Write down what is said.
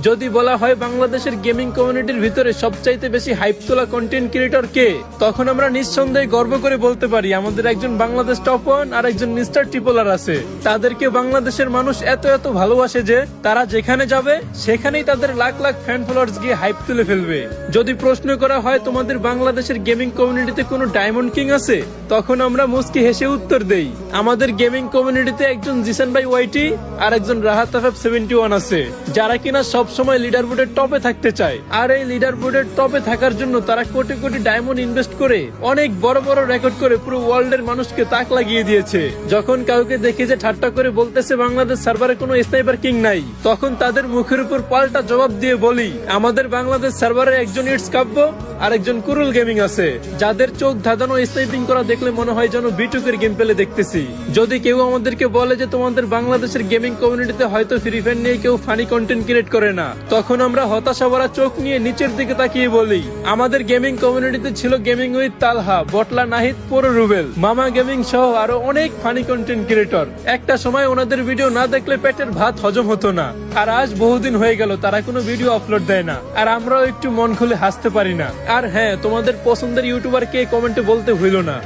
যদি বলা হয় বাংলাদেশের গেমিং কমিউনিটির ভিতরে সবচাইতে বেশি হাইপ তোলা কন্টেন্ট ক্রিয়েটর কে, তখন আমরা নিঃসন্দেহে গর্ব করে বলতে পারি আমাদের একজন বাংলাদেশ টপ 1 আর একজন মিস্টার ট্রিপলার আছে। তাদেরকে বাংলাদেশের মানুষ এত এত ভালোবাসে যে তারা যেখানে যাবে সেখানেই তাদের লাখ লাখ ফ্যান ফলোয়ার্স গিয়ে হাইপ তুলে ফেলবে। যদি প্রশ্ন করা হয় তোমাদের বাংলাদেশের গেমিং কমিউনিটিতে কোনো ডায়মন্ড কিং আছে, তখন আমরা মুস্কি হেসে উত্তর দেই আমাদের গেমিং কমিউনিটিতে একজন জিসান ভাই ওয়াইটি আর একজন রাহাত আফেফ 71 আছে, যারা কিনা সব সময় লিডার বোর্ডের টপে থাকতে চায়। আর এই লিডার বোর্ডের টপে থাকার জন্য তারা কোটি কোটি ডায়মন্ড ইনভেস্ট করে অনেক বড় বড় রেকর্ড করে পুরো ওয়ার্ল্ডের মানুষকে তাক লাগিয়ে দিয়েছে। যখন কাউকে দেখে যে ঠাট্টা করে বলতেছে বাংলাদেশ সার্ভারে কোনো স্নাইপার কিং নাই, তখন তাদের মুখের উপর পাল্টা জবাব দিয়ে বলি আমাদের বাংলাদেশ সার্ভারে একজন ইটস কাব্য আর একজন কুরুল গেমিং আছে, যাদের চোখ ধাঁধানো স্নাইপিং করা দেখলে মনে হয় যেন বিটুকের গেম পেলে দেখতেছি। যদি কেউ আমাদেরকে বলে যে তোমাদের বাংলাদেশের গেমিং কমিউনিটিতে হয়তো ফ্রি ফায়ার নিয়ে কেউ ফানি কন্টেন্ট ক্রিয়েট করে না, তখন আমরা হতাশা ভরা চোখ নিয়ে নিচের দিকে তাকিয়ে বলি আমাদের গেমিং কমিউনিটিতে ছিল গেমিং উইথ তালহা, বটলা নাহিদ, পুরো রুবেল, মামা গেমিং সহ আরো অনেক ফানি কন্টেন্ট ক্রিয়েটর। একটা সময় ওনাদের ভিডিও না দেখলে পেটের ভাত হজম হতো না, আর আজ বহুদিন হয়ে গেল তারা কোনো ভিডিও আপলোড দেয় না, আর আমরাও একটু মন খুলে হাসতে পারি না। আর হ্যাঁ, তোমাদের পছন্দের ইউটিউবার কে কমেন্টে বলতে হইল না।